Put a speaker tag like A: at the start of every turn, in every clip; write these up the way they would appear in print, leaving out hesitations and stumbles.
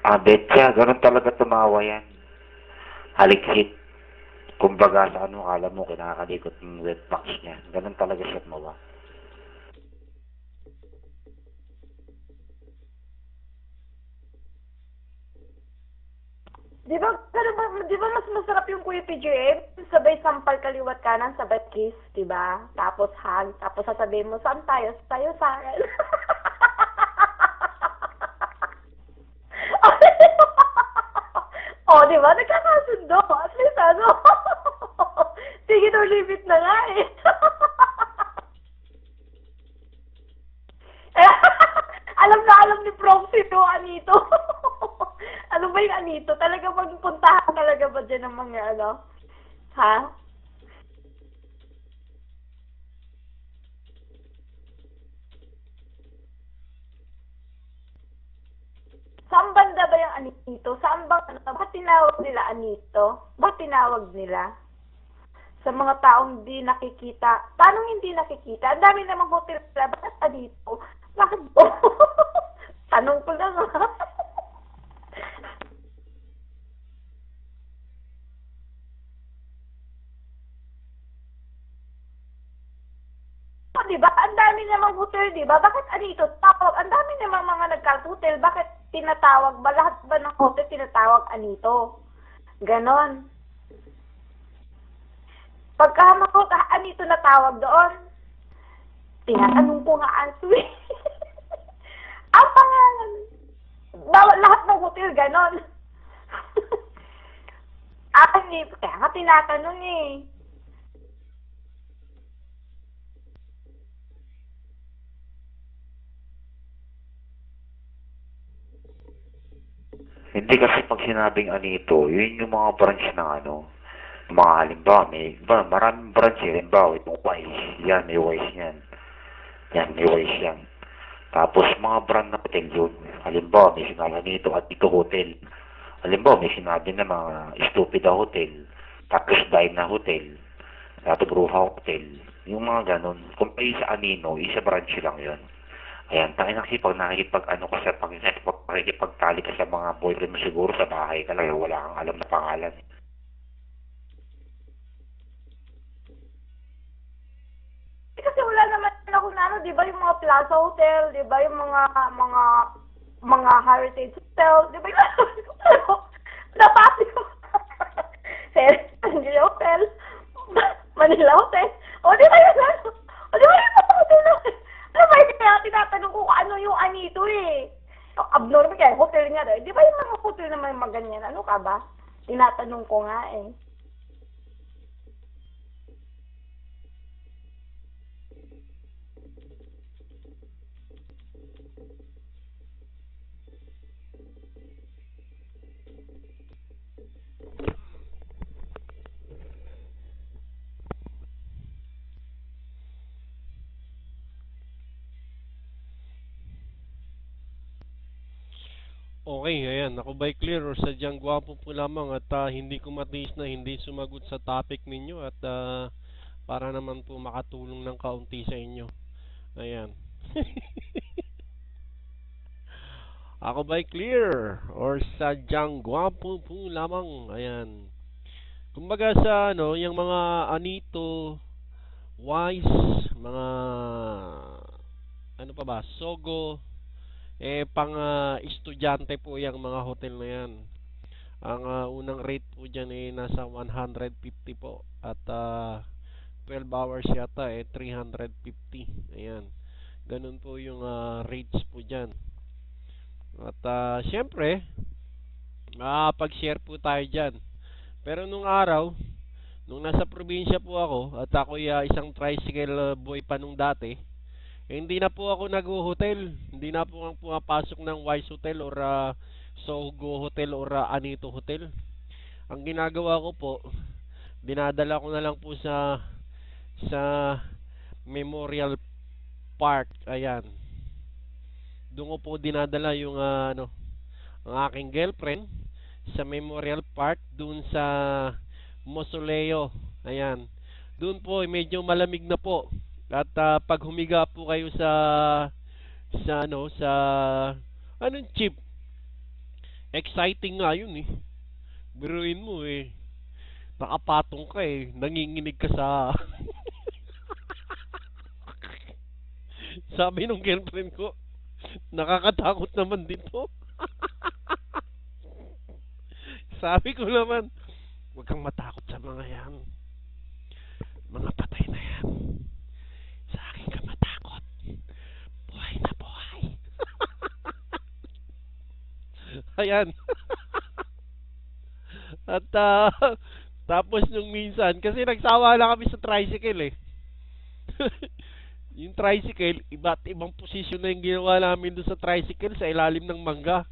A: Betya, ganun talaga tumawa yan. Haliksit. Kumbaga sa ano, kala mo kinakalikot ng wetbox niya. Ganun talaga siya tumawa.
B: Di ba mas masarap yung Kuya PJM? Sabay sampal kaliwat kanan, sabay kiss, di ba? Tapos hug, tapos sasabihin mo, saan tayo? Tayo sa akin. Oh, di ba? Nagkakasundo. At least ano. Sige, no limit na nga eh. Alam ni Proxy to, Anito. Ano ba yung Anito? Talaga magpuntahan talaga ba dyan ng mga ano? Ha? Saan banda ba yung Anito? Saan bang, ano, bakit tinawag nila Anito? Bakit tinawag nila? Sa mga taong di nakikita. Paano hindi nakikita? Ang dami namang hotel nila. Bakit Anito? Bakit po? Tanong ko lang ha. Diba? Ang dami namang hotel, diba? Bakit Anito? Tawag, ang dami namang mga nagka-hotel. Bakit tinatawag ba? Lahat ba ng hotel tinatawag Anito? Ganon. Pagka Anito na tawag doon, tinatanong ko nga Ansui. Ang pangalan. Bawat lahat ng hotel, ganon. Hindi. Kaya nga tinatanong eh.
A: Hindi kasi pag sinabing Anito, yun yung mga branch ng ano, mga halimbawa, maraming branch eh, halimbawa, itong Wise, yan, may Wise yan. Yan, may Wise yan. Tapos mga brand na hotel yun. Halimbawa, may sinabi nito at ito hotel. Halimbawa, may sinabi na mga Stupida Hotel, Tapos Dine Hotel, tapos Gruha Hotel. Yung mga ganun. Kung kayo sa Anino, isa branch lang yun. Ayan, tayo nakikipag ano ka sa pakikipagtali ka sa mga boyfriend mo siguro sa bahay ka lang, wala kang alam na pangalan.
B: Kasi wala naman ako na ano, 'di ba yung mga Plaza Hotel, 'di ba yung mga Heritage Hotel, 'di ba? Napasi ko. Angel Hotel, Manila Hotel. O, di ba yun? O, di ba yung mga hotel na? Ano ba yung kaya tinatanong ko ano yung Anito eh? Abnormal kaya, hotel nga rin. Di ba yung mga hotel naman maganyan? Ano ka ba? Tinatanong ko nga eh.
C: Okay, ayan. Ako ba'y clear or sadyang gwapo po lamang at hindi ko matiis na hindi sumagot sa topic ninyo at para naman po makatulong ng kaunti sa inyo. Ayan. Ako ba'y clear or sadyang gwapo po lamang? Ayan. Kumbaga sa ano, yung mga Anito, Wise, mga ano pa ba, Sogo, pang estudyante po yung mga hotel na yan. Ang unang rate po dyan nasa 150 po. At 12 hours yata 350. Ayan. Ganun po yung rates po dyan. At syempre, pag-share po tayo dyan. Pero nung araw, nung nasa probinsya po ako, at ako isang tricycle boy pa nung dati, hindi na po ako nag-hotel. Hindi na po ang pumapasok ng Wise Hotel or Sogo Hotel or Anito Hotel. Ang ginagawa ko po, dinadala ko na lang po sa Memorial Park. Ayan. Doon ko po dinadala yung ano, ang aking girlfriend sa Memorial Park doon sa Mausoleo. Ayan. Doon po medyo malamig na po. At pag humiga po kayo sa anong jeep, Exciting nga yun eh. Biruin mo eh. Nakapatong ka eh. Nanginginig ka sa... Sabi nung girlfriend ko, nakakatakot naman dito. Sabi ko naman, huwag kang matakot sa mga yan. Mga patay na yan. Sa akin ka matakot. Buhay na buhay. Ayan. At tapos nung minsan, kasi nagsawa lang kami sa tricycle eh. Yung tricycle, iba't ibang posisyon na yung ginawa namin doon sa tricycle sa ilalim ng mangga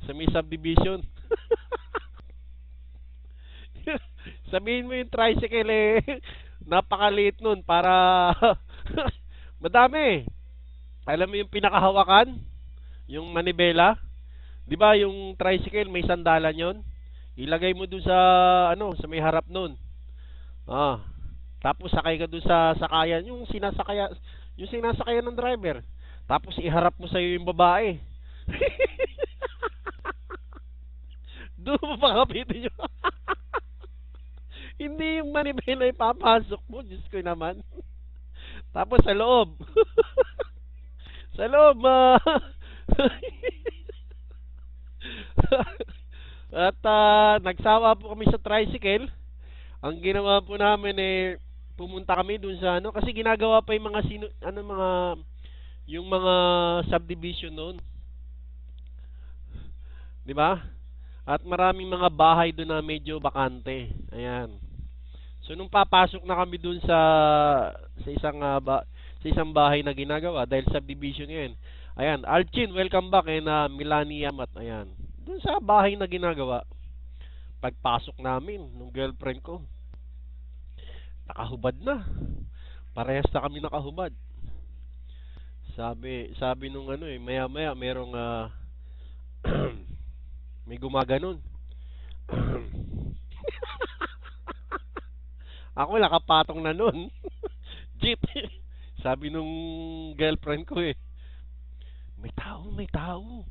C: sa may subdivision. Sabihin mo yung tricycle eh, napakaliit nun para madami. Alam mo yung pinakahawakan? Yung manibela? 'Di ba yung tricycle may sandalan yon? Ilagay mo doon sa sa may harap nun. Tapos sakay ka doon sa sakayan, yung sinasakayan ng driver. Tapos iharap mo sa yung babae. Doon mo pakapitin nyo. Hindi yung manibela ipapasok mo, Diyos ko naman. Tapos sa loob. Sa loob, At nagsawa po kami sa tricycle. Ang ginawa po namin pumunta kami dun sa kasi ginagawa pa yung mga yung mga subdivision noon. 'Di ba? At maraming mga bahay doon na medyo bakante. Ayan. So nung papasok na kami dun sa isang bahay na ginagawa dahil subdivision 'yan. Ayan, Alchin, welcome back and Melania Mat. Ayan. Dun sa bahay na ginagawa. Pagpasok namin nung girlfriend ko, nakahubad na. Parehas na kami nakahubad. Sabi nung maya-maya merong may gumaganon. Ako nakapatong na nun. Jeep. Sabi nung girlfriend ko may tao.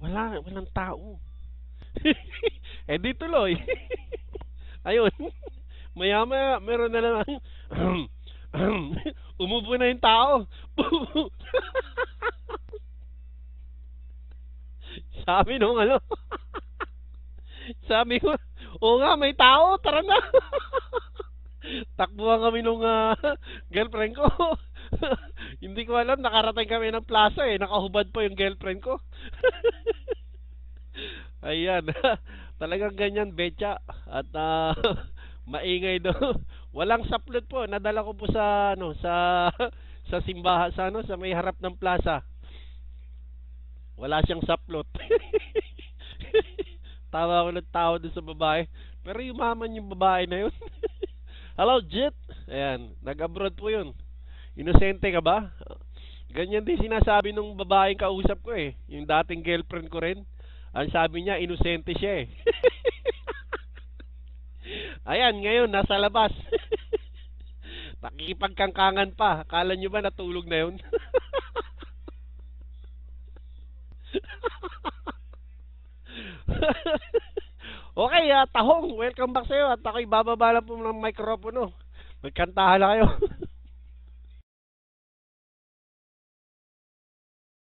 C: Walang tao. Di tuloy. Ayun. Maya-maya meron na lang umubo na yung tao. Sabi nung sabi ko, oo nga, may tao, tara na. Takbuhan kami nung girlfriend ko. Hindi ko alam, nakarating kami ng plaza nakahubad pa yung girlfriend ko. Ayan. Talagang ganyan, betya. At maingay do. Walang saplot po. Nadala ko po sa sa simbahan, sa may harap ng plaza. Wala siyang saplot. Tawa ko ng tao doon sa babae. Pero yumaman yung babae na yun. Hello, Jit. Ayan, nag-abroad po yun. Inosente ka ba? Ganyan din sinasabi nung babaeng kausap ko yung dating girlfriend ko rin. Ang sabi niya, inosente siya Ayan, ngayon, nasa labas. Nakikipagkangkangan pa. Akala nyo ba natulog na yun? Okay, Tahong, welcome back sa'yo. At ako'y bababa lang po ng microphone. Magkantahan na kayo.